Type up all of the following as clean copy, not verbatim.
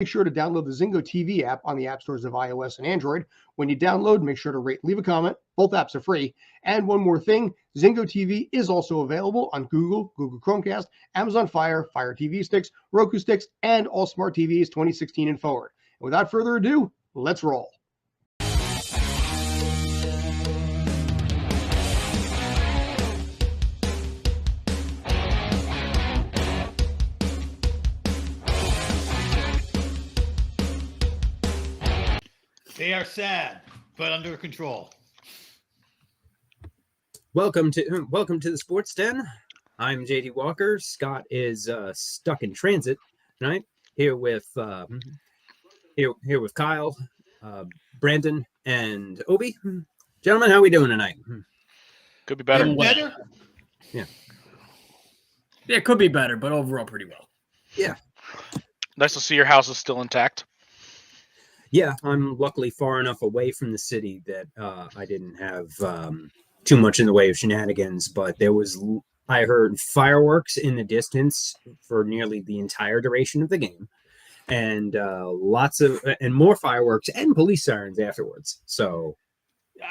make sure to download the Zingo TV app on the app stores of iOS and Android. When you download, make sure to rate, leave a comment. Both apps are free. And one more thing, Zingo TV is also available on Google Chromecast, Amazon Fire TV sticks, Roku sticks, and all smart TVs 2016 and forward. And without further ado, let's roll. They are sad, but under control. Welcome to the Sports Den. I'm JD Walker. Scott is stuck in transit tonight. Here with Kyle, Brandon, and Obi. Gentlemen, how are we doing tonight? Could be better. Better? Yeah, it could be better, but overall pretty well. Yeah. Nice to see your house is still intact. Yeah, I'm luckily far enough away from the city that I didn't have too much in the way of shenanigans, but I heard fireworks in the distance for nearly the entire duration of the game, and more fireworks and police sirens afterwards. So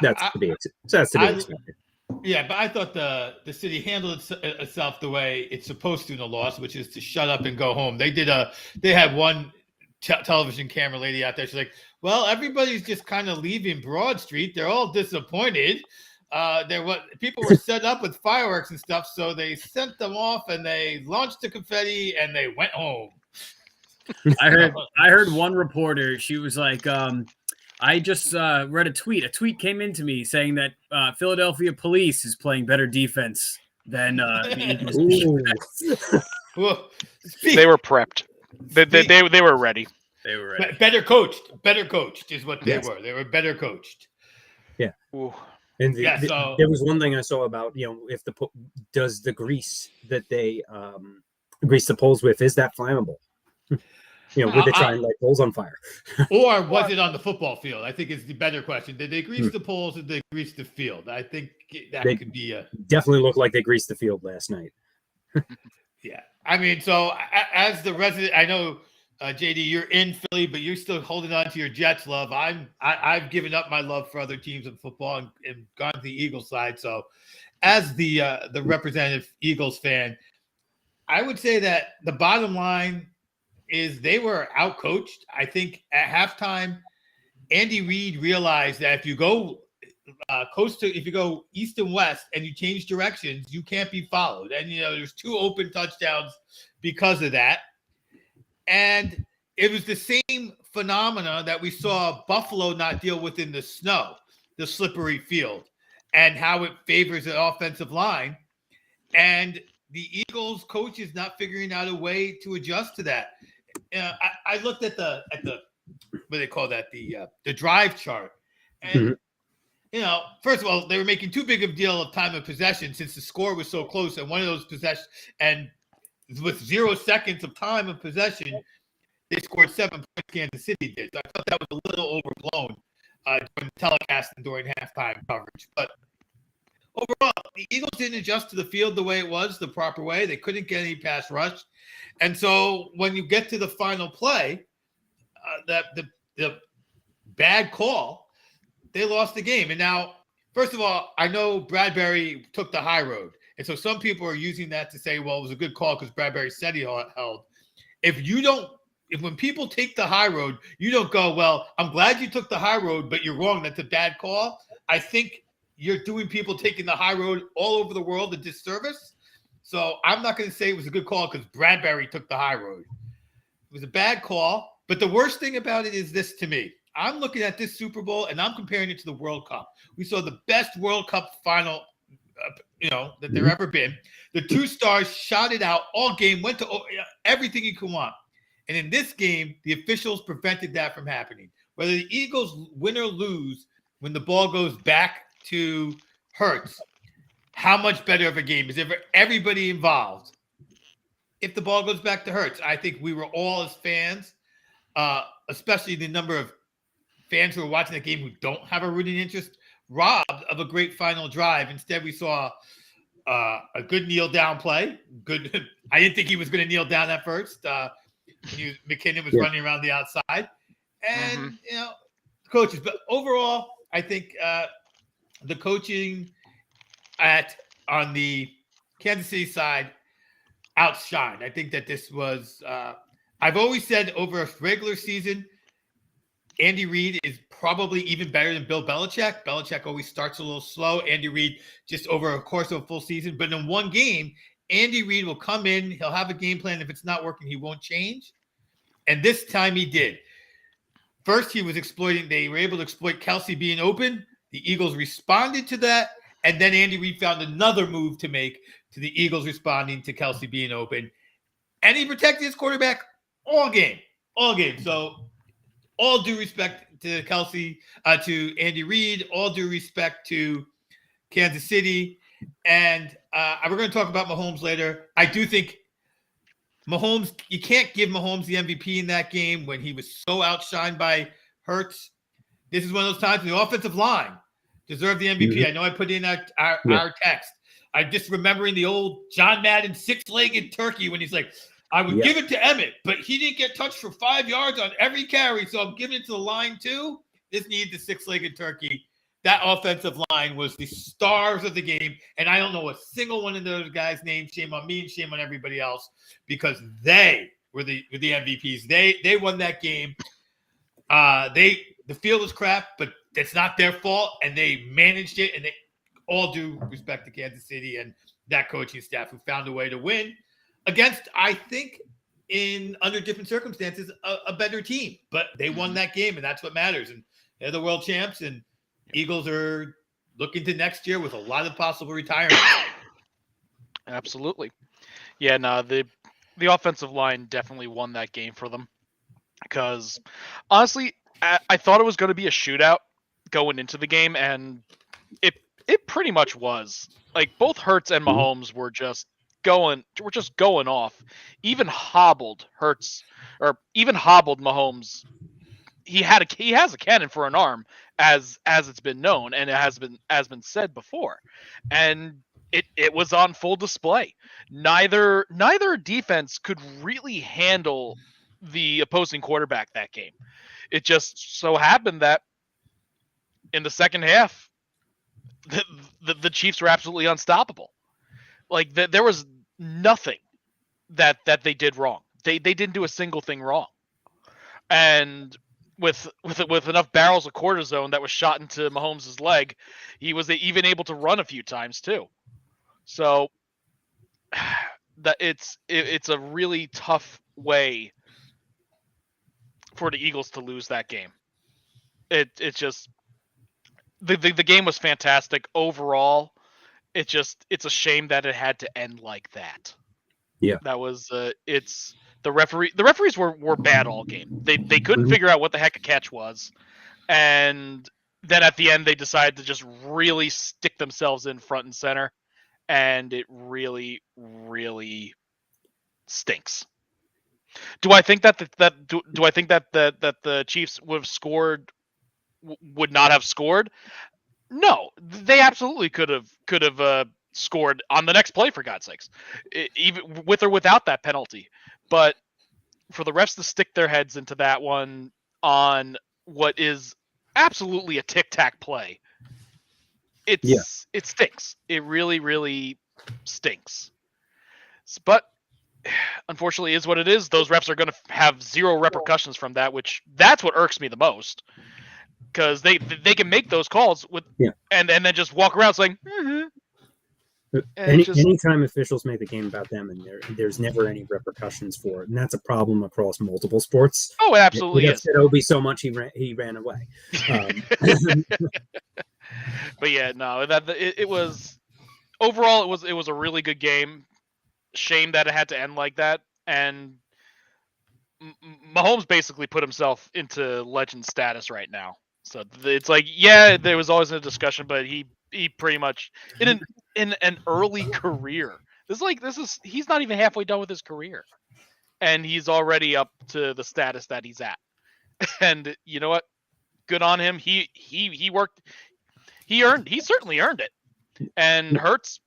that's to be expected. Yeah, but I thought the city handled itself the way it's supposed to in a loss, which is to shut up and go home. They had one television camera lady out there. She's like, well, everybody's just kind of leaving Broad Street. They're all disappointed. People were set up with fireworks and stuff, so they sent them off and they launched the confetti and they went home. I heard one reporter. She was like, I just read a tweet. A tweet came into me saying that Philadelphia police is playing better defense than the Eagles. Well, they were prepped. They were ready. They were ready. Better coached is what they Yes. were. They were better coached. Yeah. Ooh. And there was one thing I saw about, if does the grease that they grease the poles with, is that flammable? Would they try and light poles on fire? Or was it on the football field? I think is the better question. Did they grease the poles or did they grease the field? I think that could be definitely looked like they greased the field last night. Yeah. I mean, so as the resident, I know, JD, you're in Philly, but you're still holding on to your Jets love. I've given up my love for other teams in football and gone to the Eagles side. So as the representative Eagles fan, I would say that the bottom line is they were outcoached. I think at halftime, Andy Reid realized that if you go if you go east and west and you change directions, you can't be followed. And, there's 2 open touchdowns because of that. And it was the same phenomena that we saw Buffalo not deal with in the snow, the slippery field, and how it favors the offensive line. And the Eagles coach is not figuring out a way to adjust to that. I looked at the what do they call that? The drive chart. And first of all, they were making too big of a deal of time of possession since the score was so close. And one of those possessions, and with 0 seconds of time of possession, they scored 7 points. Kansas City did. So I thought that was a little overblown during the telecast and during halftime coverage. But overall, the Eagles didn't adjust to the field the way it was, the proper way. They couldn't get any pass rush. And so when you get to the final play, the bad call, they lost the game. And now, first of all, I know Bradbury took the high road. And so some people are using that to say, well, it was a good call because Bradbury said he held. If when people take the high road, you don't go, well, I'm glad you took the high road, but you're wrong. That's a bad call. I think you're doing people taking the high road all over the world a disservice. So I'm not going to say it was a good call because Bradbury took the high road. It was a bad call. But the worst thing about it is this to me. I'm looking at this Super Bowl and I'm comparing it to the World Cup. We saw the best World Cup final that there ever been. The 2 stars shot it out all game, went to everything you could want. And in this game, the officials prevented that from happening. Whether the Eagles win or lose, when the ball goes back to Hurts, how much better of a game is it for everybody involved? If the ball goes back to Hurts, I think we were all as fans, especially the number of fans who are watching the game who don't have a rooting interest, robbed of a great final drive. Instead, we saw a good kneel down play. Good. I didn't think he was going to kneel down at first. McKinnon was Yeah. running around the outside, and Mhm. coaches. But overall, I think the coaching on the Kansas City side outshined. I think that this was. I've always said over a regular season, Andy Reid is probably even better than Bill Belichick. Belichick always starts a little slow. Andy Reid just over a course of a full season. But in one game, Andy Reid will come in. He'll have a game plan. If it's not working, he won't change. And this time he did. First, he was exploiting. They were able to exploit Kelsey being open. The Eagles responded to that. And then Andy Reid found another move to make to the Eagles responding to Kelsey being open. And he protected his quarterback all game. So all due respect to Kelsey, to Andy Reid, all due respect to Kansas City. And we're going to talk about Mahomes later. I do think Mahomes, you can't give Mahomes the MVP in that game when he was so outshined by Hurts. This is one of those times when the offensive line deserved the MVP. Mhm. I know I put in our text. I'm just remembering the old John Madden six-legged turkey when he's like, I would give it to Emmett, but he didn't get touched for 5 yards on every carry, so I'm giving it to the line too. This needs the six-legged turkey. That offensive line was the stars of the game, and I don't know a single one of those guys' names. Shame on me and shame on everybody else, because they were the MVPs. They won that game. The field was crap, but it's not their fault, and they managed it, and they all due respect to Kansas City and that coaching staff who found a way to win against, I think, under different circumstances, a better team. But they won that game, and that's what matters. And they're the world champs, and Eagles are looking to next year with a lot of possible retirements. Absolutely. Yeah, no, the offensive line definitely won that game for them. Because, honestly, I thought it was going to be a shootout going into the game, and it pretty much was. Like, both Hurts and Mahomes were just going off. Even hobbled Mahomes. He has a cannon for an arm, as it's been known, and it has been said before, and it was on full display. Neither defense could really handle the opposing quarterback that game. It just so happened that in the second half, the Chiefs were absolutely unstoppable. Like there was nothing that they did wrong. They didn't do a single thing wrong, and with enough barrels of cortisone that was shot into Mahomes' leg, he was even able to run a few times too. So that it's a really tough way for the Eagles to lose that game. It's just the game was fantastic overall. It's a shame that it had to end like that. Yeah, that was it's the referees were bad all game. They couldn't figure out what the heck a catch was, and then at the end they decided to just really stick themselves in front and center, and it really stinks. Do I think that the Chiefs would not have scored? No, they absolutely could have scored on the next play, for God's sakes, even with or without that penalty. But for the refs to stick their heads into that one on what is absolutely a tic-tac play, it stinks. It really stinks. But unfortunately, is what it is. Those refs are going to have zero repercussions from that, that's what irks me the most. Because they can make those calls and then just walk around saying, anytime officials make the game about them, and there's never any repercussions for it, and that's a problem across multiple sports. Oh, it absolutely is. It Obi so much he ran away. But yeah, no, it was overall it was a really good game. Shame that it had to end like that, and Mahomes basically put himself into legend status right now. So it's like, yeah, there was always a discussion, but he pretty much in an early career. He's not even halfway done with his career, and he's already up to the status that he's at. And you know what? Good on him. He worked. He certainly earned it. And Hurts,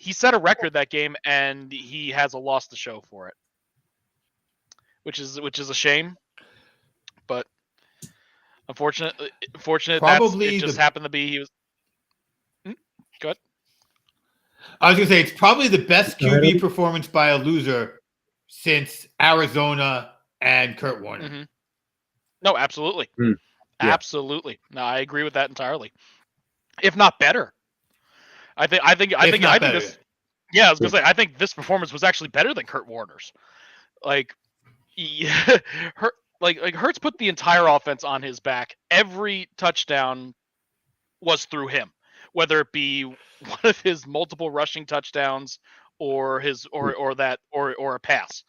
he set a record that game, and he has a loss to show for it, which is a shame. But unfortunate, Probably it just happened to be he was. Go ahead. I was gonna say it's probably the best QB performance by a loser since Arizona and Kurt Warner. Mm-hmm. No, absolutely, Yeah. absolutely. No, I agree with that entirely. If not better, I think this. Yeah, I was gonna say I think this performance was actually better than Kurt Warner's. Like, Hurts put the entire offense on his back. Every touchdown was through him, whether it be one of his multiple rushing touchdowns or his or a pass.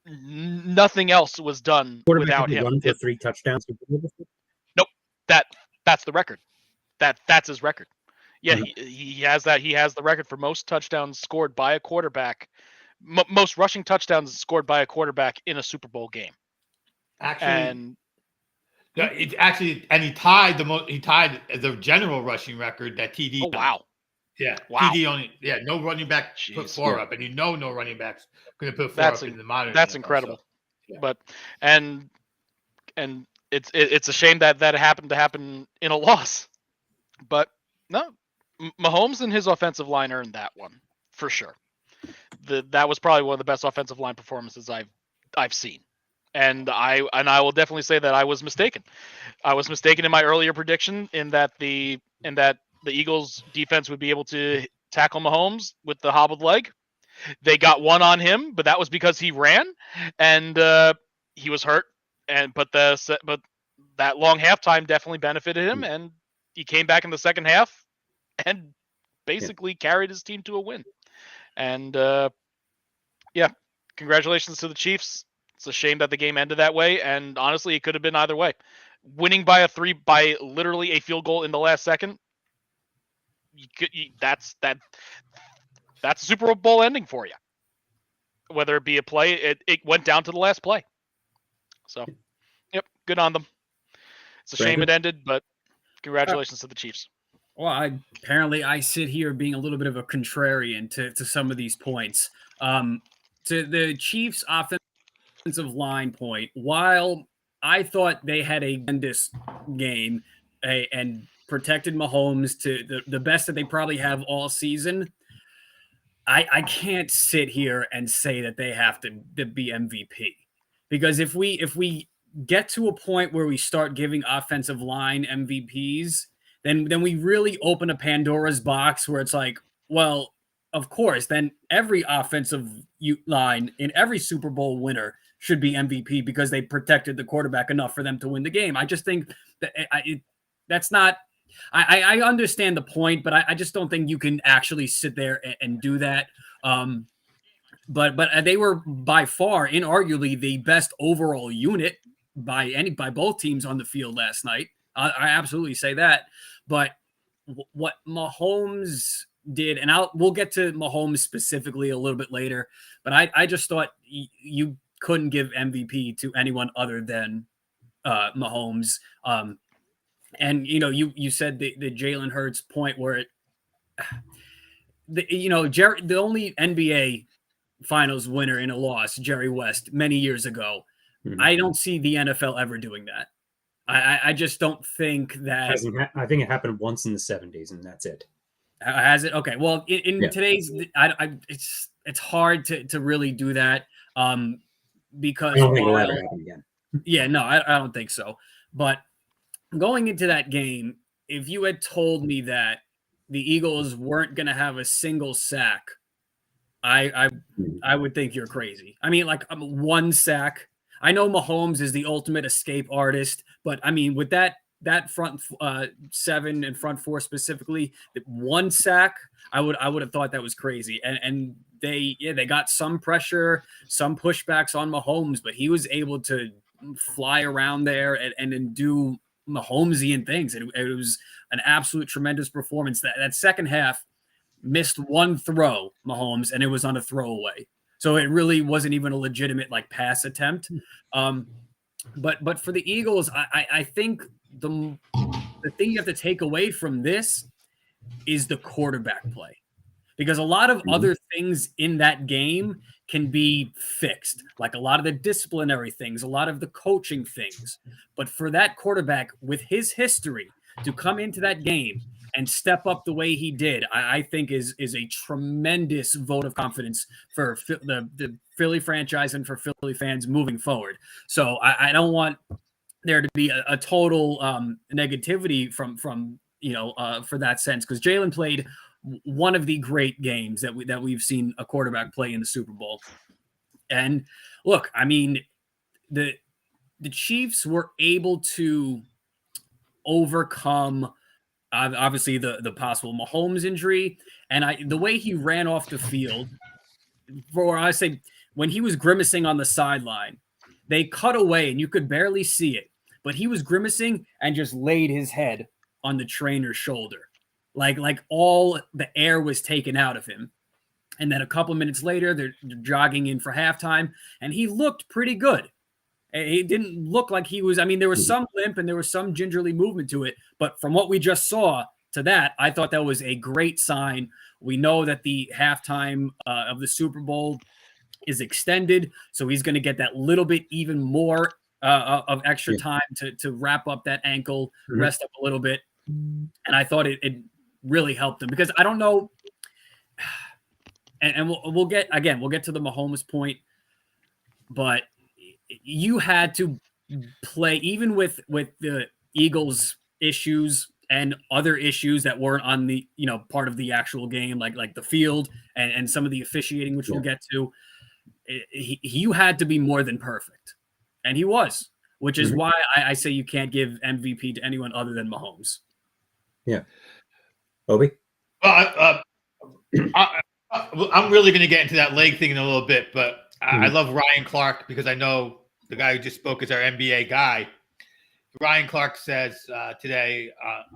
Nothing else was done without him. Run for 3 touchdowns. Nope, that's the record. That's his record. Yeah, he has that. He has the record for most touchdowns scored by a quarterback, most rushing touchdowns scored by a quarterback in a Super Bowl game. Actually, and he tied the general rushing record that TD. Oh wow. Yeah, wow. TD only. Yeah, no running back put 4 up, and no running backs going to put 4 up in the modern. That's NFL, incredible. So, yeah. But and it's a shame that happened to happen in a loss. But no, Mahomes and his offensive line earned that one for sure. That was probably one of the best offensive line performances I've seen. And I will definitely say that I was mistaken. I was mistaken in my earlier prediction in that the Eagles defense would be able to tackle Mahomes with the hobbled leg. They got one on him, but that was because he ran and he was hurt. But that long halftime definitely benefited him, and he came back in the second half and basically carried his team to a win. And congratulations to the Chiefs. It's a shame that the game ended that way, and honestly, it could have been either way. Winning by literally a field goal in the last second, that's a Super Bowl ending for you. Whether it be a play, it went down to the last play. So, yep, good on them. It's a shame it ended, but congratulations to the Chiefs. Well, I sit here being a little bit of a contrarian to some of these points. To the Chiefs' offensive line point, while I thought they had a tremendous game and protected Mahomes to the best that they probably have all season, I can't sit here and say that they have to be MVP. Because if we get to a point where we start giving offensive line MVPs, then we really open a Pandora's box where it's like, well, of course, then every offensive line in every Super Bowl winner should be MVP because they protected the quarterback enough for them to win the game. I just think that that's not – I understand the point, but I just don't think you can actually sit there and do that. But they were by far, inarguably, the best overall unit by both teams on the field last night. I absolutely say that. But what Mahomes did, and we'll get to Mahomes specifically a little bit later, but I just thought you couldn't give MVP to anyone other than Mahomes. And you said the Jalen Hurts point where the only NBA Finals winner in a loss, Jerry West, many years ago. Mm-hmm. I don't see the NFL ever doing that. I just don't think that. I think it happened once in the 70s, and that's it. Has it? Okay. Well, in today's, it's hard to really do that because I don't think it'll ever happen again. Yeah, no, I don't think so. But going into that game, if you had told me that the Eagles weren't going to have a single sack, I would think you're crazy. I mean, like one sack. I know Mahomes is the ultimate escape artist, but I mean, with that front 7 and front 4 specifically, one sack, I would have thought that was crazy. And they got some pressure, some pushbacks on Mahomes, but he was able to fly around there and do Mahomesian things. It was an absolute tremendous performance. That second half missed one throw, Mahomes, and it was on a throwaway. So it really wasn't even a legitimate pass attempt. But for the Eagles, I think the thing you have to take away from this is the quarterback play. because a lot of other things in that game can be fixed, like a lot of the disciplinary things, a lot of the coaching things. But for that quarterback with his history to come into that game and step up the way he did, I think is a tremendous vote of confidence for the Philly franchise and for Philly fans moving forward. So I don't want there to be a total negativity from for that sense, because Jalen played one of the great games that we've seen a quarterback play in the Super Bowl. And look, I mean, the Chiefs were able to overcome obviously the possible Mahomes injury, and the way he ran off the field, when he was grimacing on the sideline, they cut away and you could barely see it, but he was grimacing and just laid his head on the trainer's shoulder. Like all the air was taken out of him. And then a couple minutes later, they're jogging in for halftime, and he looked pretty good. It didn't look like he was, I mean, there was some limp and there was some gingerly movement to it, but from what we just saw to that, I thought that was a great sign. We know that the halftime of the Super Bowl is extended, so he's going to get that little bit even more of extra time to wrap up that ankle, rest up a little bit. And I thought it really helped him, because I don't know, and we'll get to the Mahomes point, but you had to play even with the Eagles issues and other issues that weren't on the part of the actual game, like the field and some of the officiating, which we'll get to. You had to be more than perfect, and he was, which is why I say you can't give MVP to anyone other than Mahomes. Yeah. Obi? Well, I'm really going to get into that leg thing in a little bit, but I love Ryan Clark, because I know the guy who just spoke is our NBA guy. Ryan Clark says today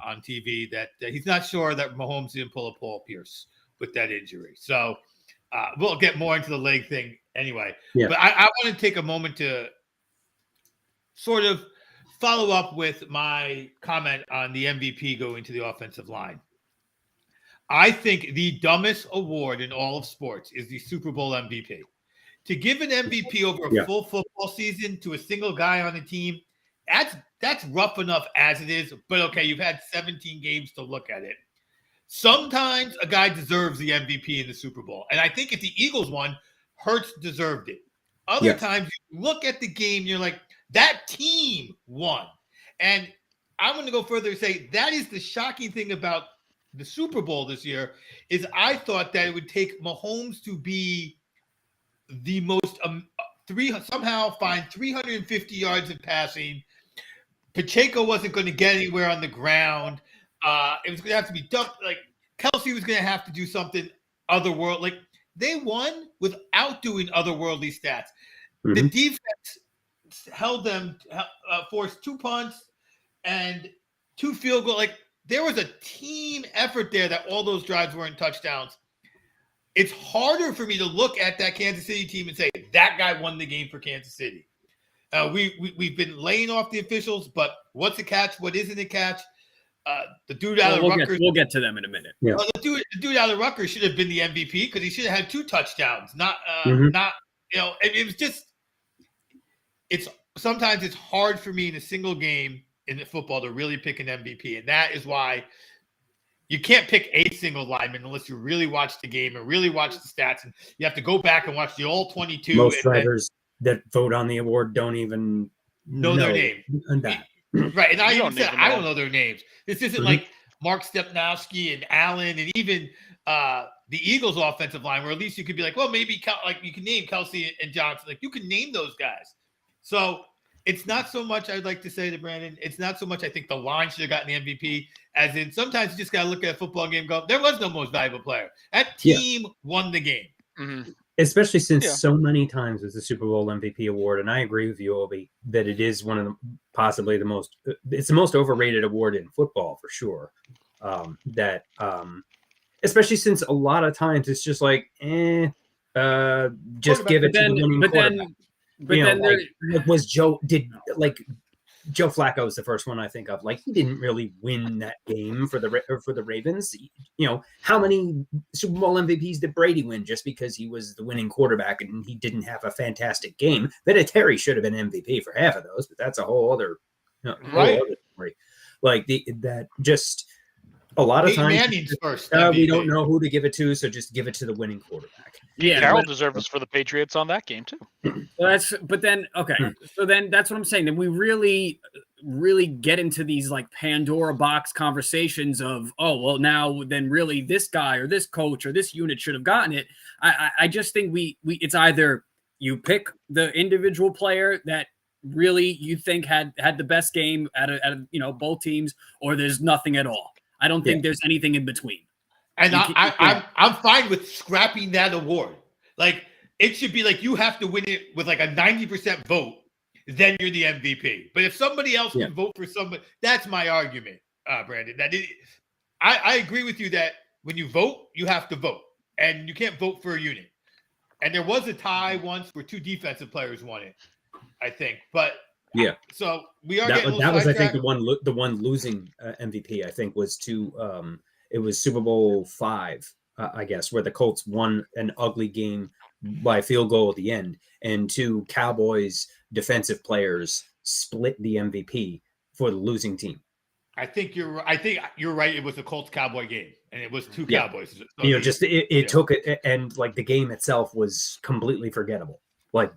on TV that he's not sure that Mahomes didn't pull a Paul Pierce with that injury. So we'll get more into the leg thing anyway. Yeah. But I want to take a moment to sort of follow up with my comment on the MVP going to the offensive line. I think the dumbest award in all of sports is the Super Bowl MVP. To give an MVP over a full football season to a single guy on a team, that's rough enough as it is. But okay, you've had 17 games to look at it. Sometimes a guy deserves the MVP in the Super Bowl. And I think if the Eagles won, Hurts deserved it. Other times you look at the game, you're like, that team won. And I'm going to go further and say that is the shocking thing about the Super Bowl this year, is I thought that it would take Mahomes to be the most somehow find 350 yards in passing. Pacheco wasn't going to get anywhere on the ground. It was going to have to be dumped. Like Kelsey was going to have to do something otherworldly. Like they won without doing otherworldly stats. The defense held them, forced 2 punts and 2 field goals. Like there was a team effort there that all those drives weren't touchdowns. It's harder for me to look at that Kansas City team and say that guy won the game for Kansas City. We've been laying off the officials, but what's a catch? What isn't a catch? The dude out of Rutgers. We'll get to them in a minute. Yeah. The dude out of Rutgers should have been the MVP, because he should have had 2 touchdowns. It was just. Sometimes it's hard for me in a single game in the football to really pick an MVP, and that is why you can't pick a single lineman unless you really watch the game and really watch the stats, and you have to go back and watch the all 22. Most drivers that vote on the award don't even know their name. Right, and I don't know their names. This isn't like Mark Stepnowski and Allen and even the Eagles offensive line, where at least you could be like, well, maybe you can name Kelsey and Johnson. Like you can name those guys. So it's not so much, I'd like to say to Brandon, it's not so much I think the line should have gotten the MVP, as in sometimes you just got to look at a football game and go, there was no most valuable player. That team won the game. Mm-hmm. Especially since so many times it's the Super Bowl MVP award. And I agree with you, Obi, that it is one of the possibly it's the most overrated award in football for sure. Especially since a lot of times it's just like, just give it to the winning quarterback. But then was Joe Joe Flacco is the first one I think of. Like, he didn't really win that game for the Ravens. You know, how many Super Bowl MVPs did Brady win just because he was the winning quarterback and he didn't have a fantastic game? Vinatieri should have been MVP for half of those, but that's a whole other, Right. whole other story. Like that just a lot of Peyton times Manning's first we MVP. don't know who to give it to, so just give it to the winning quarterback. Pete Carroll deserves for the Patriots on that game too. Well, so then that's what I'm saying. Then we really get into these like Pandora box conversations of, oh, well, now then really this guy or this coach or this unit should have gotten it. I just think we it's either you pick the individual player that really you think had the best game out of both teams, or there's nothing at all. I don't think there's anything in between. And I'm fine with scrapping that award. Like, it should be like you have to win it with like a 90% vote, then you're the MVP. But if somebody else can vote for somebody, that's my argument, Brandon. I agree with you that when you vote, you have to vote, and you can't vote for a unit. And there was a tie once where two defensive players won it, I think. But so we are getting that was I think the one losing MVP I think was it was Super Bowl 5, I guess, where the Colts won an ugly game by field goal at the end, and two Cowboys defensive players split the MVP for the losing team. I think you're right. It was a Colts Cowboy game, and it was two Cowboys. So it took it, and like the game itself was completely forgettable. Like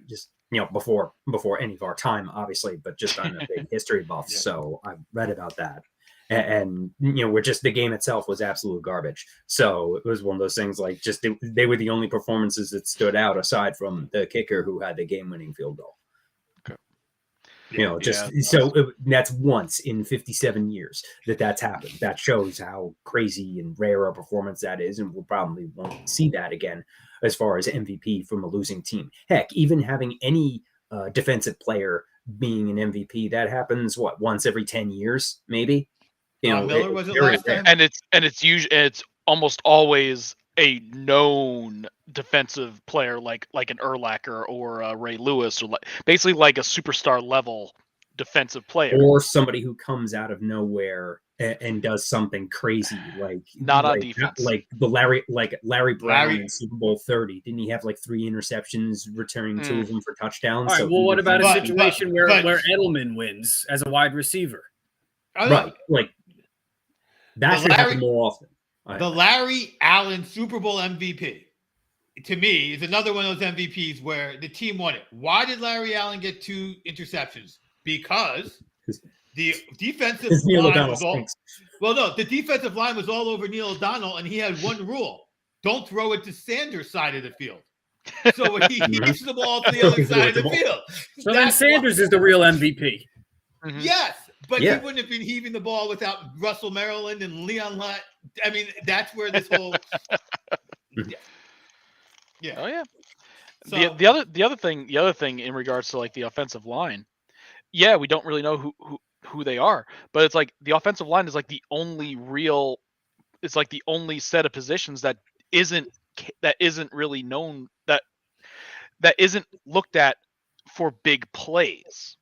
just before any of our time, obviously, but just on a big history buff. So I read about that. And we're just, the game itself was absolute garbage. So it was one of those things like just they were the only performances that stood out aside from the kicker who had the game-winning field goal. Okay. That's once in 57 years that's happened. That shows how crazy and rare a performance that is, and we'll probably won't see that again as far as MVP from a losing team. Heck, even having any defensive player being an MVP, that happens once every 10 years, maybe. Miller was it last time? And it's almost always a known defensive player like an Urlacher or Ray Lewis, or basically like a superstar level defensive player, or somebody who comes out of nowhere and does something crazy, like not on defense, like Larry Brown in Super Bowl 30. Didn't he have like 3 interceptions, returning 2 of them for touchdowns? All right, well, what about a situation where Edelman wins as a wide receiver? Right, like that should happen more often. The Larry Allen Super Bowl MVP, to me, is another one of those MVPs where the team won it. Why did Larry Allen get 2 interceptions? Because the defensive line was the defensive line was all over Neil O'Donnell, and he had one rule: don't throw it to Sanders' side of the field. So he keeps the ball to the other side of the field. So then Sanders is the real MVP. Mm-hmm. Yes. But he wouldn't have been heaving the ball without Russell Maryland and Leon Lott. I mean, that's where this whole Oh yeah. So, the other thing in regards to like the offensive line, we don't really know who they are, but it's like the offensive line is like the only set of positions that isn't really known, that isn't looked at for big plays.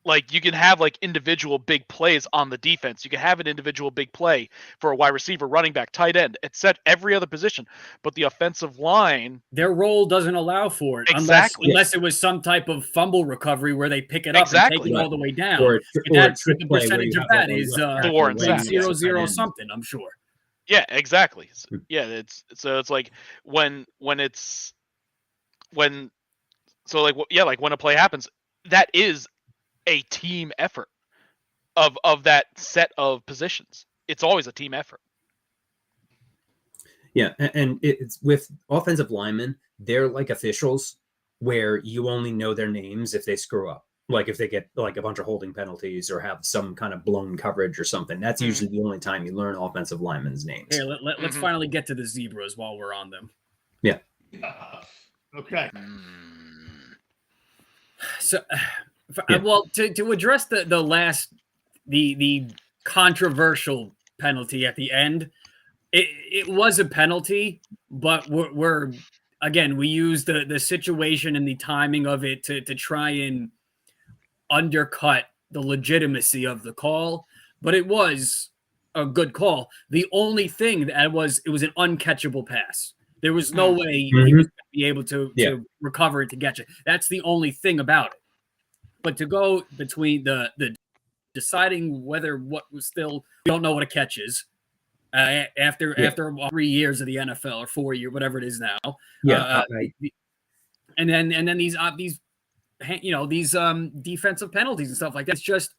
Like, you can have like individual big plays on the defense. You can have an individual big play for a wide receiver, running back, tight end, etc. Every other position, but the offensive line, their role doesn't allow for it, unless it was some type of fumble recovery where they pick it up and take it all the way down. Or the percentage of that is the Warren Sapp, 0-0 something, I'm sure. Yeah, exactly. Yeah, it's like when a play happens, that is a team effort of that set of positions. It's always a team effort. Yeah, and it's with offensive linemen, they're like officials where you only know their names if they screw up. Like if they get like a bunch of holding penalties or have some kind of blown coverage or something. That's usually the only time you learn offensive linemen's names. Hey, let's finally get to the zebras while we're on them. Yeah. Okay. So, to address the controversial penalty at the end, it was a penalty, but we use the situation and the timing of it to try and undercut the legitimacy of the call, but it was a good call. The only thing that it was an uncatchable pass. There was no way he was going to be able to recover it to catch it. That's the only thing about it. But to go between the deciding whether what was still, we don't know what a catch is after 3 years of the NFL or 4 years, whatever it is now. And then these defensive penalties and stuff like that. It's just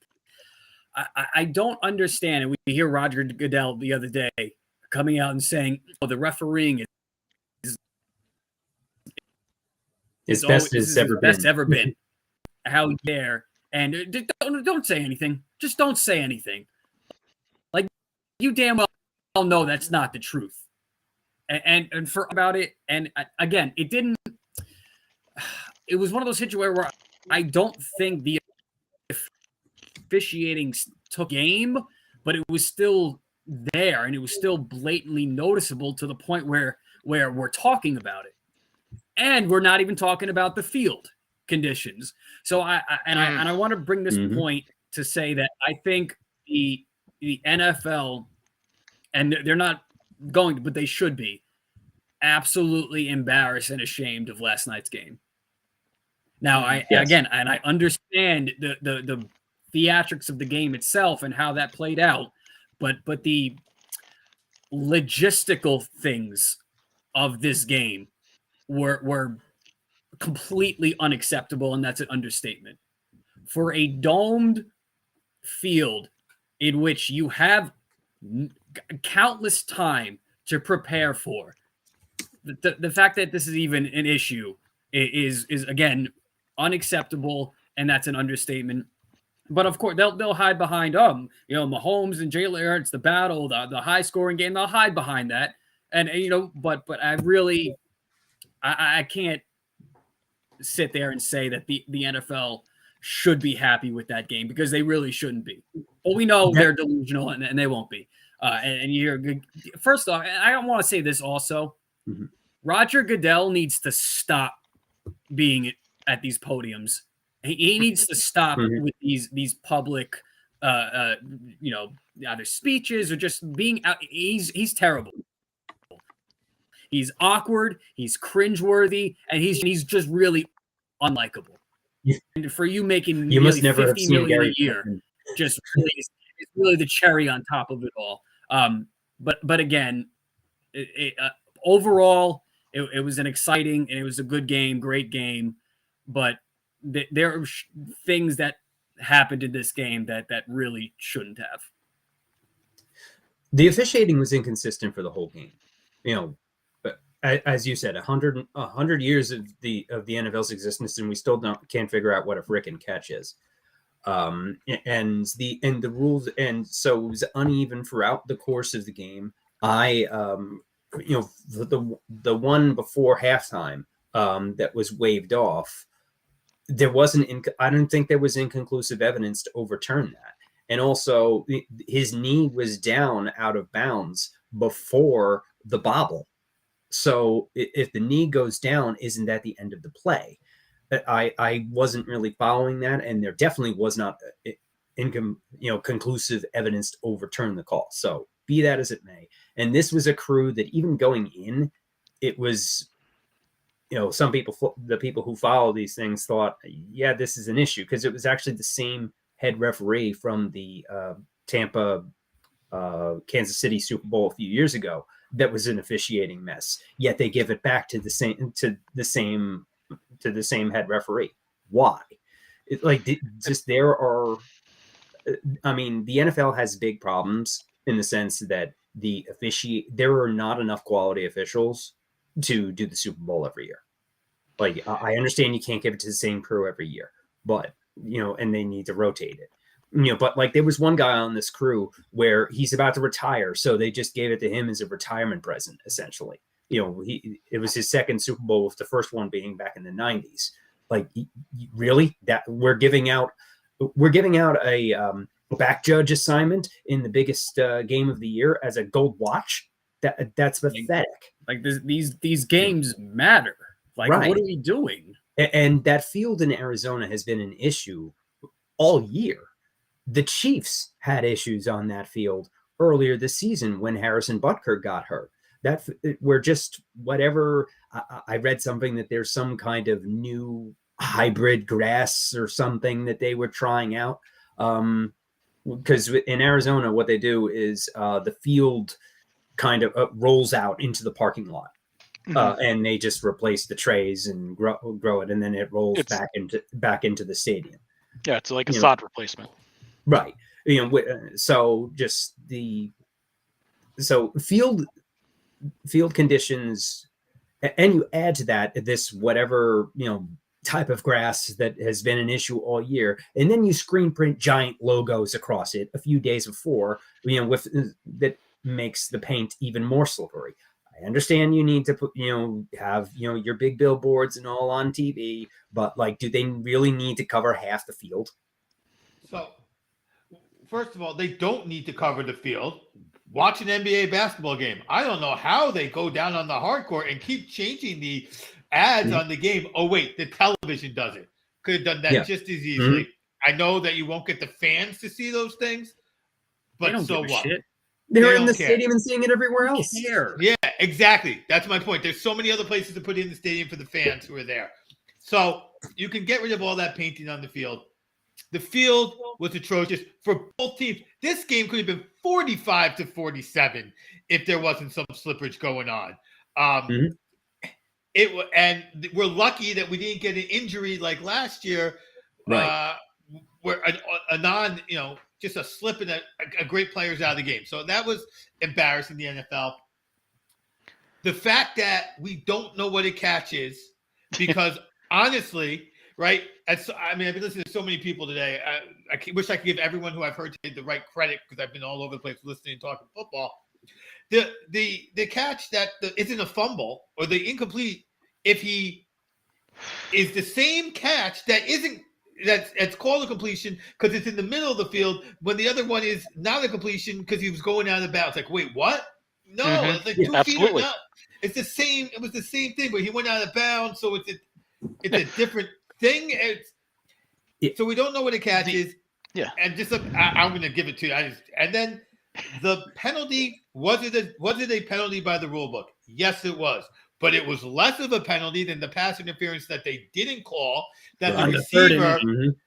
I don't understand. And we hear Roger Goodell the other day coming out and saying, "Oh, the refereeing is best as ever been." How dare? And don't say anything. Just don't say anything. Like, you damn well know that's not the truth. And for about it. And again, it didn't. It was one of those situations where I don't think the officiating took game, but it was still there, and it was still blatantly noticeable to the point where we're talking about it, and we're not even talking about the field conditions. So I want to bring this point to say that I think the NFL, and they're not going to, but they should be absolutely embarrassed and ashamed of last night's game. Now, I understand the theatrics of the game itself and how that played out, but the logistical things of this game were completely unacceptable, and that's an understatement. For a domed field in which you have countless time to prepare for, the fact that this is even an issue is again unacceptable, and that's an understatement. But of course, they'll hide behind Mahomes and Jalen Hurts, the battle, the high scoring game. They'll hide behind that, and but I can't sit there and say that the NFL should be happy with that game, because they really shouldn't be. But we know they're delusional, and they won't be. And you're good. First off, I want to say this also. Roger Goodell needs to stop being at these podiums. He needs to stop with these public, either speeches or just being out. He's terrible. He's awkward. He's cringeworthy, and he's just really unlikable. And for you making must never have $50 seen million Gary a year, just really, it's really the cherry on top of it all. But again, overall, it was an exciting and it was a good game, great game. But there are things that happened in this game that really shouldn't have. The officiating was inconsistent for the whole game. But as you said, 100 years of the NFL's existence, and we still can't figure out what a frickin' catch is. And the rules, and so it was uneven throughout the course of the game. The one before halftime that was waved off, I don't think there was inconclusive evidence to overturn that. And also, his knee was down out of bounds before the bobble. So if the knee goes down, isn't that the end of the play? I wasn't really following that, and there definitely was not conclusive evidence to overturn the call. So be that as it may, and this was a crew that even going in, it was, some people, the people who follow these things, thought, yeah, this is an issue, because it was actually the same head referee from the Tampa Kansas City Super Bowl a few years ago that was an officiating mess. Yet they give it back to the same head referee. Why? The NFL has big problems in the sense that there are not enough quality officials to do the Super Bowl every year. Like, I understand you can't give it to the same crew every year, but and they need to rotate it. But like, there was one guy on this crew where he's about to retire, so they just gave it to him as a retirement present, essentially. It was his second Super Bowl, with the first one being back in the 90s. Like, really, that we're giving out a back judge assignment in the biggest game of the year as a gold watch? That's pathetic. Like, these games matter. Like, right. What are we doing? And that field in Arizona has been an issue all year. The Chiefs had issues on that field earlier this season when Harrison Butker got hurt. That we're just whatever. I read something that there's some kind of new hybrid grass or something that they were trying out. Because in Arizona, what they do is the field kind of rolls out into the parking lot. And they just replace the trays and grow it, and then it rolls back into the stadium. Yeah, it's like a sod replacement. Right. So just field conditions, and you add to that this whatever type of grass that has been an issue all year, and then you screen print giant logos across it a few days before, with that makes the paint even more slippery. I understand you need to put, have, your big billboards and all on TV, but do they really need to cover half the field? So, first of all, they don't need to cover the field. Watch an NBA basketball game. I don't know how they go down on the hardcourt and keep changing the ads on the game. Oh, wait, the television does it. Could have done that just as easily. I know that you won't get the fans to see those things, but so what? Shit. They're in the stadium and seeing it everywhere else. Yeah, exactly. That's my point. There's so many other places to put in the stadium for the fans who are there. So you can get rid of all that painting on the field. The field was atrocious for both teams. This game could have been 45-47 if there wasn't some slippage going on. And we're lucky that we didn't get an injury like last year, right? Where just a slip and a great player's out of the game. So that was embarrassing, the NFL. The fact that we don't know what a catch is, because honestly, right? I've been listening to so many people today. I wish I could give everyone who I've heard today the right credit, because I've been all over the place listening and talking football. The catch that isn't a fumble or the incomplete, if he is the same catch that's called a completion because it's in the middle of the field, when the other one is not a completion because he was going out of bounds. Like, wait, what? No, it's like 2 feet or not. It's the same. It was the same thing, but he went out of bounds, so it's a different thing. So we don't know what a catch is. Yeah, and I'm going to give it to you. And then the penalty, was it a penalty by the rule book? Yes, it was. But it was less of a penalty than the pass interference that they didn't call. That the receiver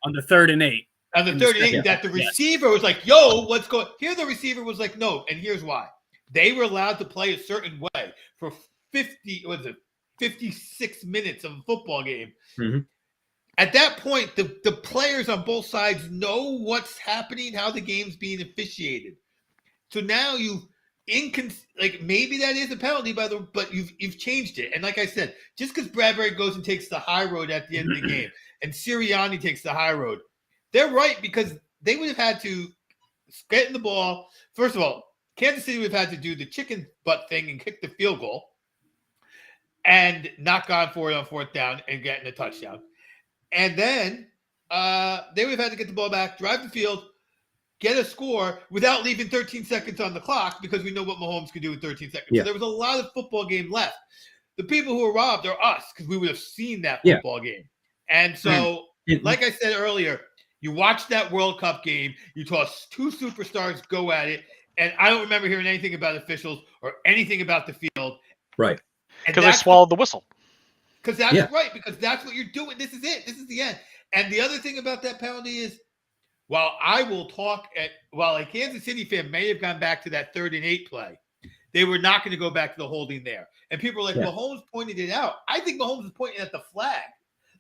on the 3rd and 8. On the 3rd and 8, that the receiver was like, "Yo, what's going?" Here, the receiver was like, "No," and here's why: they were allowed to play a certain way for 56 minutes of a football game. At that point, the players on both sides know what's happening, how the game's being officiated. So now maybe that is a penalty but you've changed it. And like I said, just because Bradbury goes and takes the high road at the end of the game and Sirianni takes the high road, they're right, because they would have had to get in the ball. First of all, Kansas City would have had to do the chicken butt thing and kick the field goal and not gone for it on 4th down and getting a touchdown. And then they would have had to get the ball back, drive the field, get a score without leaving 13 seconds on the clock, because we know what Mahomes can do in 13 seconds. So there was a lot of football game left. The people who were robbed are us, because we would have seen that football game. And so, like I said earlier, you watch that World Cup game, you saw 2 superstars go at it, and I don't remember hearing anything about officials or anything about the field. Right. Because they swallowed the whistle. Because that's right, because that's what you're doing. This is it. This is the end. And the other thing about that penalty is, while a Kansas City fan may have gone back to that 3rd and 8 play, they were not going to go back to the holding there. And people are like, Mahomes pointed it out. I think Mahomes was pointing at the flag.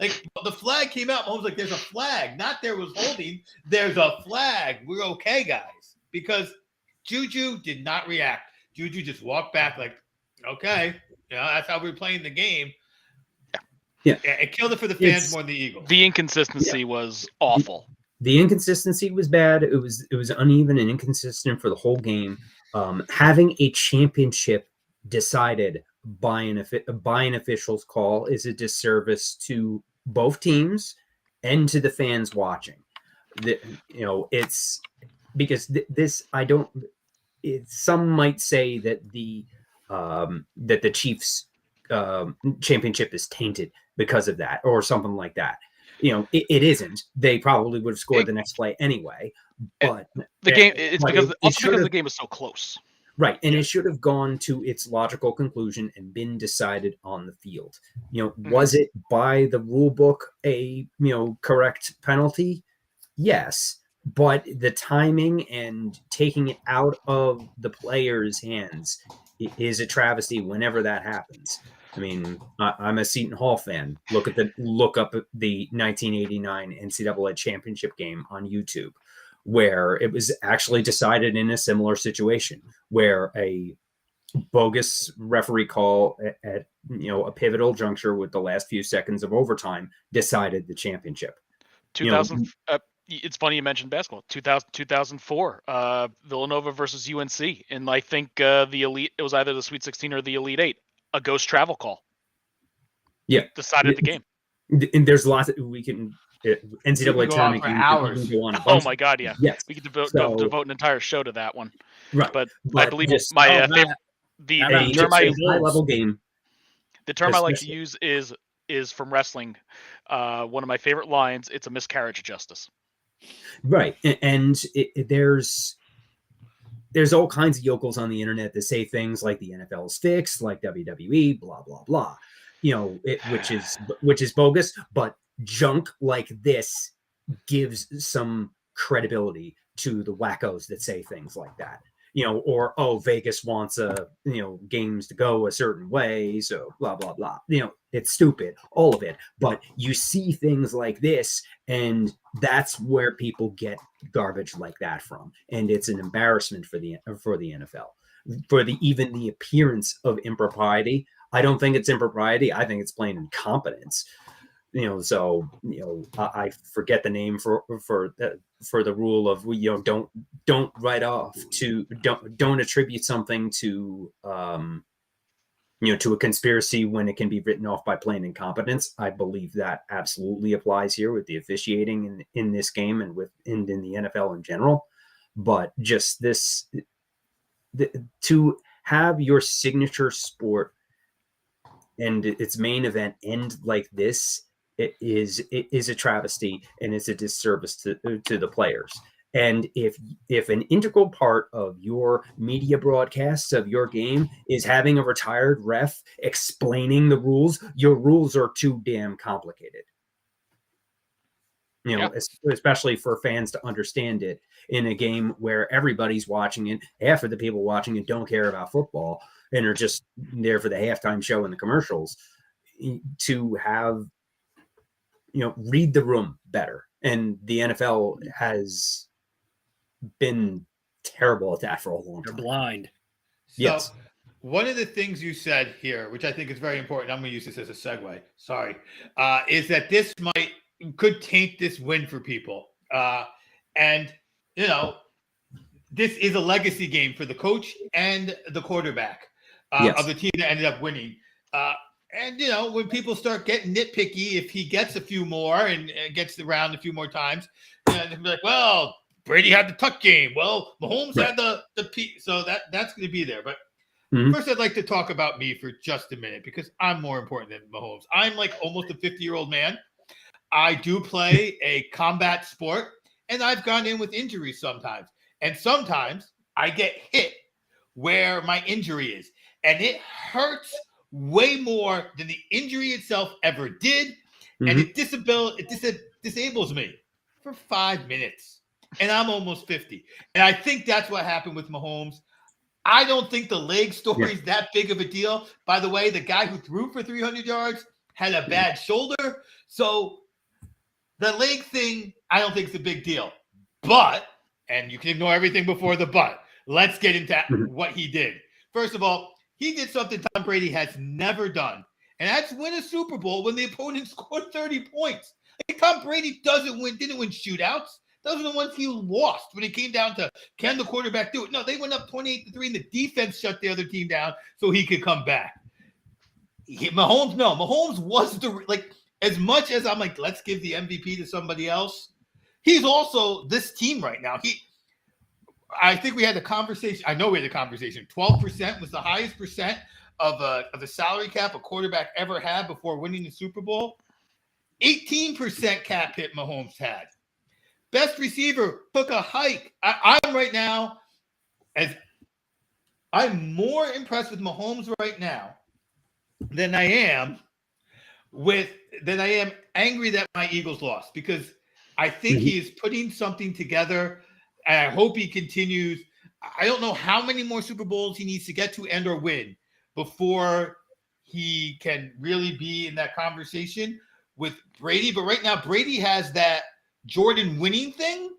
Like, the flag came out. Mahomes was like, there's a flag. Not there was holding. There's a flag. We're okay, guys. Because Juju did not react. Juju just walked back like, okay, that's how we're playing the game. Yeah, it killed it for the fans more than the Eagles. The inconsistency was awful. The inconsistency was bad. It was uneven and inconsistent for the whole game. Having a championship decided by an official's call is a disservice to both teams and to the fans watching. It's because some might say that the Chiefs championship is tainted because of that or something like that. It isn't. They probably would have scored the next play anyway. but the game. It's but because it also should because have- the game is so close. Right, and it should have gone to its logical conclusion and been decided on the field. Was it by the rule book a correct penalty? Yes, but the timing and taking it out of the players' hands is a travesty whenever that happens. I mean, I'm a Seton Hall fan. Look up the 1989 NCAA championship game on YouTube, where it was actually decided in a similar situation, where a bogus referee call at a pivotal juncture with the last few seconds of overtime decided the championship. 2000. It's funny you mentioned basketball. 2004, Villanova versus UNC, and I think the Elite. It was either the Sweet 16 or the Elite Eight. A ghost travel call. Yeah, decided the game. And there's lots of we can. NCAA go on tournament for games, hours. we can go on a Oh bunch my of- God, yeah. Yes, We could devote an entire show to that one. right. But I believe just my that- favorite, the how about term Nipsey I Hussle? high level game. the term I like to especially- use is from wrestling. One of my favorite lines. It's a miscarriage of justice. Right, and there's all kinds of yokels on the internet that say things like the NFL is fixed, like WWE, blah blah blah. Which is bogus, but junk like this gives some credibility to the wackos that say things like that. Or Vegas wants games to go a certain way, so blah blah blah. It's stupid, all of it. But you see things like this, and that's where people get garbage like that from, and it's an embarrassment for the NFL, for even the appearance of impropriety. I don't think it's impropriety. I think it's plain incompetence. I forget the name for the rule of don't write off to don't attribute something to to a conspiracy when it can be written off by plain incompetence. I believe that absolutely applies here with the officiating in this game and in the NFL in general. But just to have your signature sport and its main event end like this, it is a travesty, and it's a disservice to the players. And if an integral part of your media broadcasts of your game is having a retired ref explaining the rules, your rules are too damn complicated. Especially for fans to understand it in a game where everybody's watching it. Half of the people watching it don't care about football and are just there for the halftime show and the commercials. To have, read the room better. And the NFL has been terrible at that for a long They're time. blind. So, Yes. one of the things you said here, which I think is very important, I'm going to use this as a segue, sorry, is that this could taint this win for people. And this is a legacy game for the coach and the quarterback Yes. of the team that ended up winning. And when people start getting nitpicky, if he gets a few more and gets around a few more times, they'll be like, well, Brady had the tuck game. Well, Mahomes had the P. So that's going to be there. But first, I'd like to talk about me for just a minute because I'm more important than Mahomes. I'm like almost a 50-year-old man. I do play a combat sport, and I've gone in with injuries sometimes. And sometimes I get hit where my injury is, and it hurts way more than the injury itself ever did. And it disables me for 5 minutes. And I'm almost 50. And I think that's what happened with Mahomes. I don't think the leg story is that big of a deal. By the way, the guy who threw for 300 yards had a bad shoulder. So the leg thing, I don't think it's a big deal. But, and you can ignore everything before the but, let's get into what he did. First of all, he did something Tom Brady has never done. And that's win a Super Bowl when the opponent scored 30 points. Like, Tom Brady didn't win shootouts. Those are the ones he lost when it came down to, can the quarterback do it? No, they went up 28-3 and the defense shut the other team down so he could come back. Mahomes was as much as I'm like, let's give the MVP to somebody else, he's also this team right now. I think we had a conversation. I know we had a conversation. 12% was the highest percent of a salary cap a quarterback ever had before winning the Super Bowl. 18% cap hit Mahomes had. best receiver took a hike. I'm right now, I'm more impressed with Mahomes right now than I am angry that my Eagles lost, because I think he is putting something together, and I hope he continues. I don't know how many more Super Bowls he needs to get to and or win before he can really be in that conversation with Brady. But right now, Brady has that Jordan winning thing.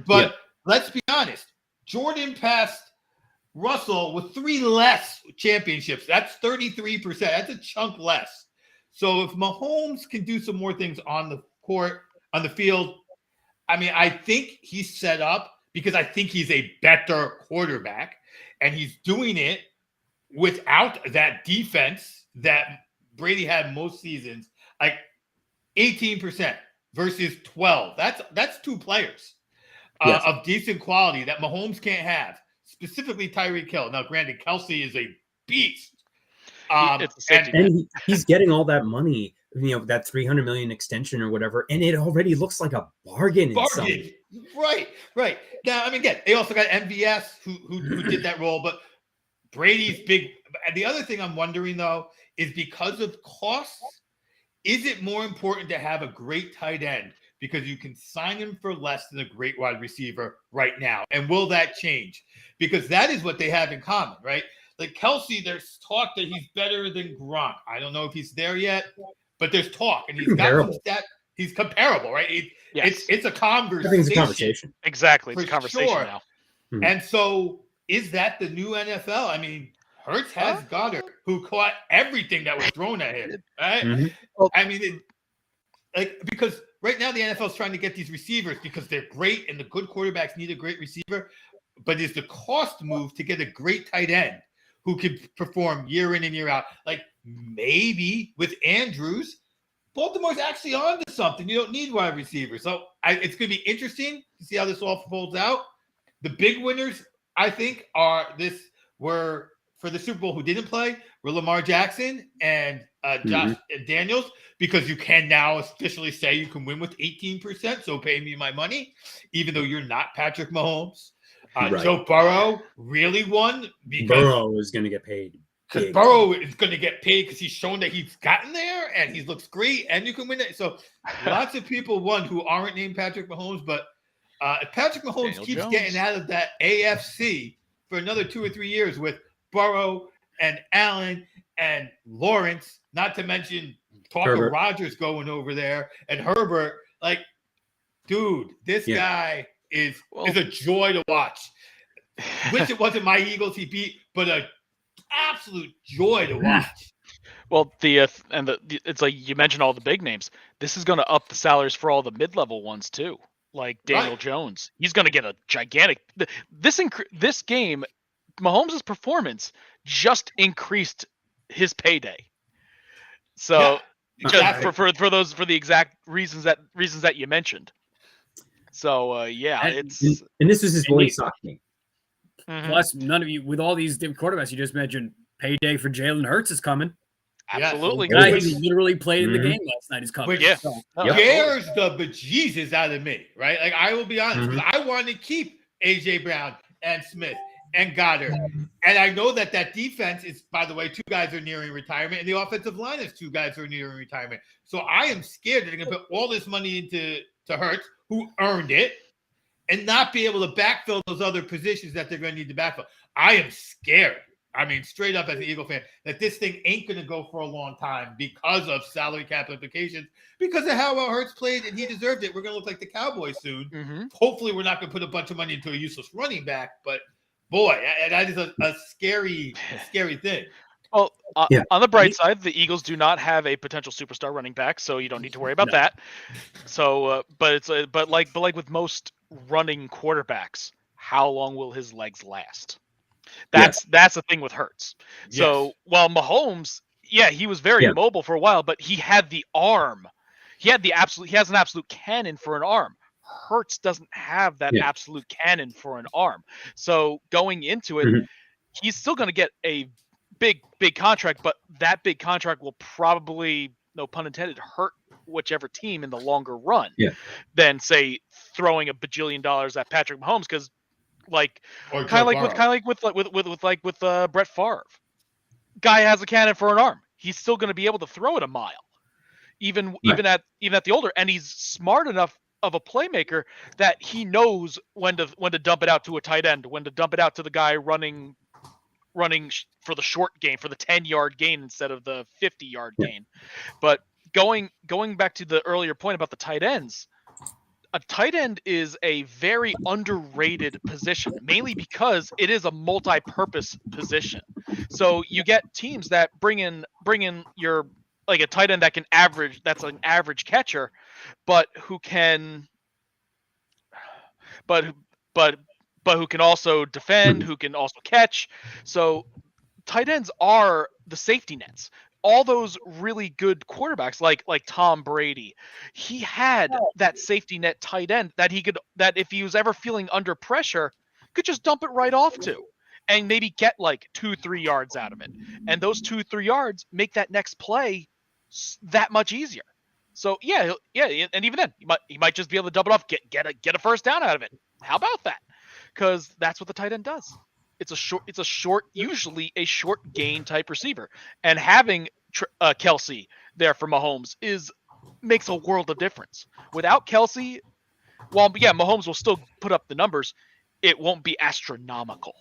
But let's be honest, Jordan passed Russell with 3 less championships. That's 33%. That's a chunk less. So if Mahomes can do some more things on the court, on the field, I mean, I think he's set up, because I think he's a better quarterback, and he's doing it without that defense that Brady had most seasons, like 18% versus 12. That's 2 players of decent quality that Mahomes can't have, specifically Tyreek Hill. Now, granted, Kelsey is a beast. And he's getting all that money, that $300 million extension or whatever, and it already looks like a bargain. Right. Now, I mean, again, they also got MVS who did that role, but Brady's big. And the other thing I'm wondering, though, is because of costs, is it more important to have a great tight end because you can sign him for less than a great wide receiver right now? And will that change? Because that is what they have in common, right? Like Kelsey, there's talk that he's better than Gronk. I don't know if he's there yet, but there's talk, and he's got some stat. He's comparable, right? It's a conversation. Everything's a conversation. Exactly, it's a conversation now. Mm-hmm. And so, is that the new NFL? I mean, Hurts has Goddard, who caught everything that was thrown at him. Right? Mm-hmm. I mean, because right now the NFL is trying to get these receivers because they're great, and the good quarterbacks need a great receiver. But is the cost move to get a great tight end who can perform year in and year out? Like maybe with Andrews, Baltimore's actually on to something. You don't need wide receivers. So it's going to be interesting to see how this all folds out. The big winners, I think, were for the Super Bowl who didn't play were Lamar Jackson and Josh Daniels, because you can now officially say you can win with 18%. So pay me my money, even though you're not Patrick Mahomes. Joe Burrow really won because Burrow is going to get paid. Because Burrow is going to get paid because he's shown that he's gotten there and he looks great and you can win it. So lots of people won who aren't named Patrick Mahomes, but if Patrick Mahomes keeps getting out of that AFC for another 2 or 3 years with Burrow and Allen and Lawrence, not to mention Tucker Rodgers going over there and Herbert, like, dude, this guy is a joy to watch. Wish it wasn't my Eagles he beat, but a absolute joy to watch. Well, it's like you mentioned all the big names. This is going to up the salaries for all the mid-level ones too, like Daniel Jones. He's going to get a gigantic. This game, Mahomes' performance just increased his payday. So for the exact reasons that you mentioned. So and this was his voice talking. Plus, none of you, with all these different quarterbacks you just mentioned, payday for Jalen Hurts is coming. Absolutely. Guy he literally played in the game last night is coming. Which scares the bejesus out of me, right? Like, I will be honest, because I want to keep A.J. Brown and Smith and Goddard. And I know that defense is, by the way, 2 guys are nearing retirement, and the offensive line is 2 guys who are nearing retirement. So I am scared that they're going to put all this money into Hurts, who earned it, and not be able to backfill those other positions that they're going to need to backfill. I am scared. I mean, straight up as an Eagle fan, that this thing ain't going to go for a long time because of salary cap implications, because of how well Hurts played, and he deserved it. We're going to look like the Cowboys soon. Hopefully we're not going to put a bunch of money into a useless running back, but boy, that is a scary thing. Well, on the bright side, the Eagles do not have a potential superstar running back, so you don't need to worry about that. So, but like with most running quarterbacks, how long will his legs last? That's the thing with Hurts. So while Mahomes, he was very mobile for a while, but he had the arm. He has an absolute cannon for an arm. Hurts doesn't have that absolute cannon for an arm. So going into it, he's still going to get a big contract, but that big contract will probably no pun intended, hurt whichever team in the longer run Yeah. than say throwing $1 bajillion at Patrick Mahomes, because like Or kind Joe of Burrow. like with Brett Favre. Guy has a cannon for an arm. He's still going to be able to throw it a mile, even at the older. And he's smart enough of a playmaker that he knows when to dump it out to a tight end, when to dump it out to the guy running for the short gain, for the 10-yard gain instead of the 50-yard gain. But going back to the earlier point about the tight ends, a tight end is a very underrated position, mainly because it is a multi-purpose position. So you get teams that bring in your like a tight end that's an average catcher, but who can who can also defend, who can also catch. So tight ends are the safety nets. All those really good quarterbacks like Tom Brady, he had that safety net tight end that if he was ever feeling under pressure, could just dump it right off to and maybe get like 2-3 yards out of it. And those 2-3 yards make that next play that much easier. So yeah, and even then he might just be able to dump it off, get a first down out of it. How about that? Because that's what the tight end does. It's usually a short gain type receiver, and having Kelsey there for Mahomes makes a world of difference. Without Kelsey, Mahomes will still put up the numbers. It won't be astronomical.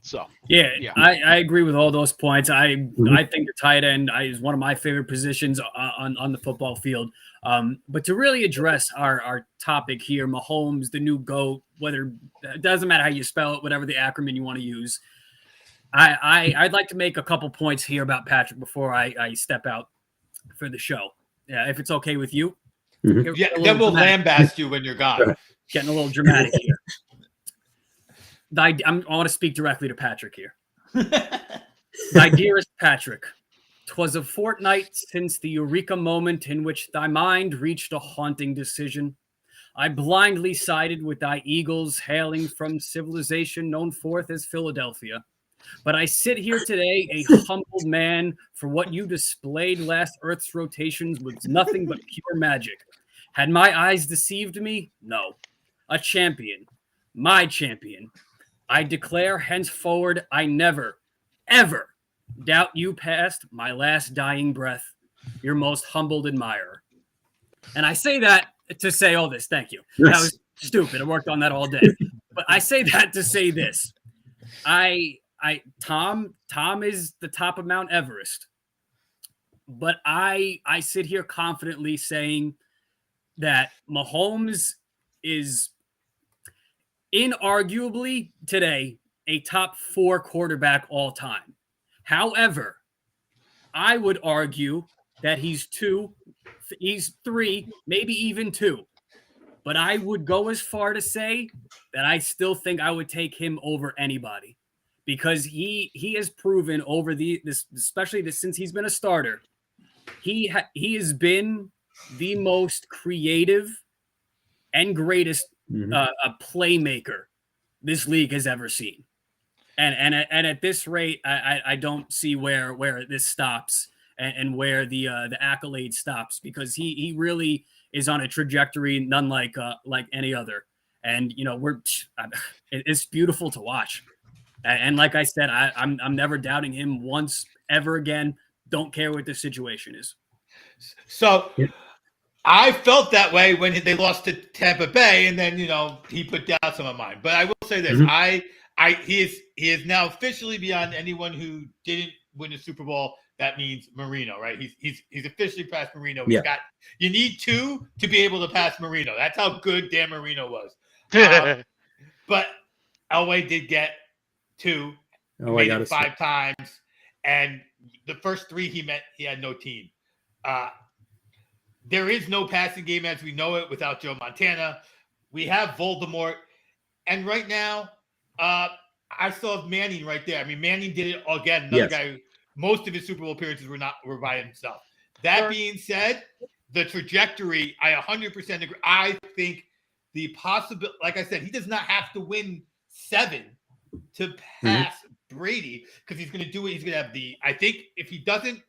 So I agree with all those points. I think the tight end is one of my favorite positions on the football field. But to really address our topic here, Mahomes, the new GOAT, it doesn't matter how you spell it, whatever the acronym you want to use. I'd like to make a couple points here about Patrick before I step out for the show. Yeah, if it's okay with you. Mm-hmm. Yeah, then we'll lambast you when you're gone. Getting a little dramatic here. I want to speak directly to Patrick here. Thy dearest Patrick, 'twas a fortnight since the eureka moment in which thy mind reached a haunting decision. I blindly sided with thy eagles hailing from civilization known forth as Philadelphia. But I sit here today a humbled man, for what you displayed last Earth's rotations was nothing but pure magic. Had my eyes deceived me? No. A champion. My champion. I declare henceforward I never, ever doubt you past my last dying breath. Your most humbled admirer. And I say that to say all this. Thank you. That was stupid. I worked on that all day. But I say that to say this. Tom is the top of Mount Everest. But I sit here confidently saying that Mahomes is inarguably today a top 4 quarterback all time. However, I would argue that he's 3, maybe even 2. But I would go as far to say that I still think I would take him over anybody, because he has proven over especially since he's been a starter, he has been the most creative and greatest a playmaker this league has ever seen. And at this rate, I don't see where this stops and where the accolade stops, because he really is on a trajectory none like any other. And it's beautiful to watch. And like I said, I'm never doubting him once ever again. Don't care what the situation is. So I felt that way when they lost to Tampa Bay, and then he put down some of mine. But I will say this: he is now officially beyond anyone who didn't win a Super Bowl. That means Marino, right? He's officially past Marino. You need 2 to be able to pass Marino. That's how good Dan Marino was. But Elway did get 2. Made it 5 times, and the first 3 he had no team. There is no passing game as we know it without Joe Montana. We have Voldemort, and right now, I still have Manning right there. I mean, Manning did it again. Another guy. Most of his Super Bowl appearances were by himself. That being said, the trajectory, I 100% agree. I think the possibility, like I said, he does not have to win 7 to pass Brady, because he's going to do it. He's going to have I think if he doesn't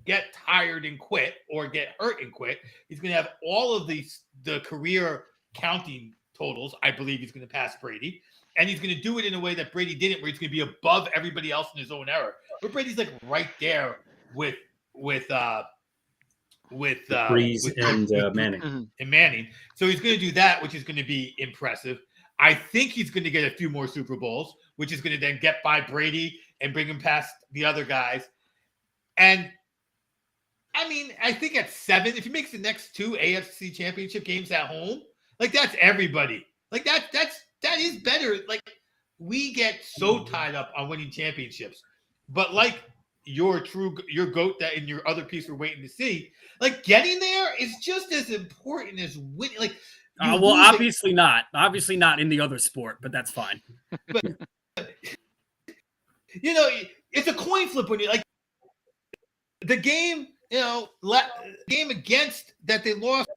get tired and quit or get hurt and quit. He's going to have all of the career counting totals. I believe he's going to pass Brady. And he's going to do it in a way that Brady didn't, where he's going to be above everybody else in his own era. But Brady's like right there with Breeze and Manning. And Manning. So he's going to do that, which is going to be impressive. I think he's going to get a few more Super Bowls, which is going to then get by Brady and bring him past the other guys. And I mean, I think at 7, if he makes the next 2 AFC Championship games at home, like that's everybody. Like that is better. Like we get so tied up on winning championships, but like your GOAT that in your other piece we're waiting to see, like getting there is just as important as winning. Like, well, obviously not in the other sport, but that's fine. But you know, it's a coin flip when you like the game. You know, game against that they lost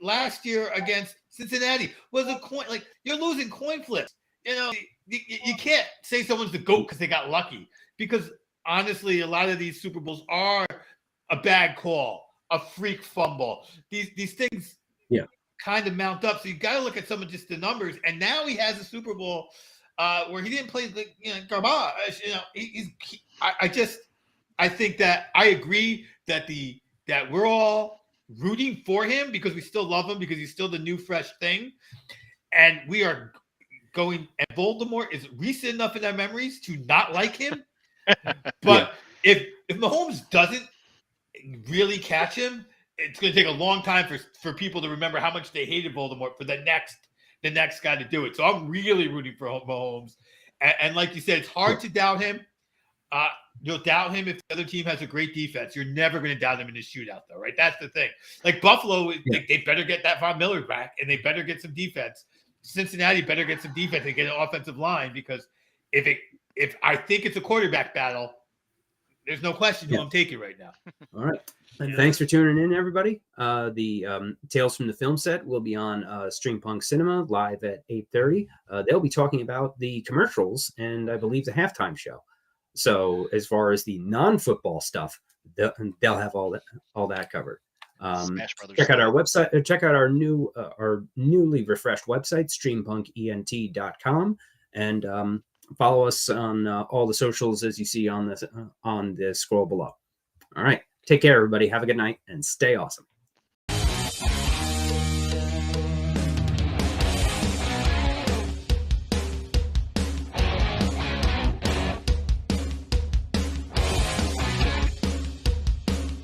last year against Cincinnati was a coin. Like you're losing coin flips. You know, you can't say someone's the GOAT because they got lucky. Because honestly, a lot of these Super Bowls are a bad call, a freak fumble. These things, kind of mount up. So you got to look at some of just the numbers. And now he has a Super Bowl where he didn't play like garbage. You know, I think that I agree that we're all rooting for him because we still love him because he's still the new fresh thing, and we are going. And Voldemort is recent enough in our memories to not like him. But if Mahomes doesn't really catch him, it's going to take a long time for people to remember how much they hated Voldemort for the next guy to do it. So I'm really rooting for Mahomes, and like you said, it's hard to doubt him. You'll doubt him if the other team has a great defense. You're never going to doubt him in a shootout, though, right? That's the thing. Like Buffalo, they better get that Von Miller back, and they better get some defense. Cincinnati better get some defense and get an offensive line because if I think it's a quarterback battle, there's no question who I'm taking right now. All right. And thanks for tuning in, everybody. The Tales from the Film Set will be on Streampunk Cinema live at 8:30. They'll be talking about the commercials and I believe the halftime show. So as far as the non-football stuff, they'll have all that covered. Smash Brothers. Check out our website. Check out our newly refreshed website, streampunkenT.com, and follow us on all the socials as you see on the scroll below. All right, take care, everybody. Have a good night and stay awesome.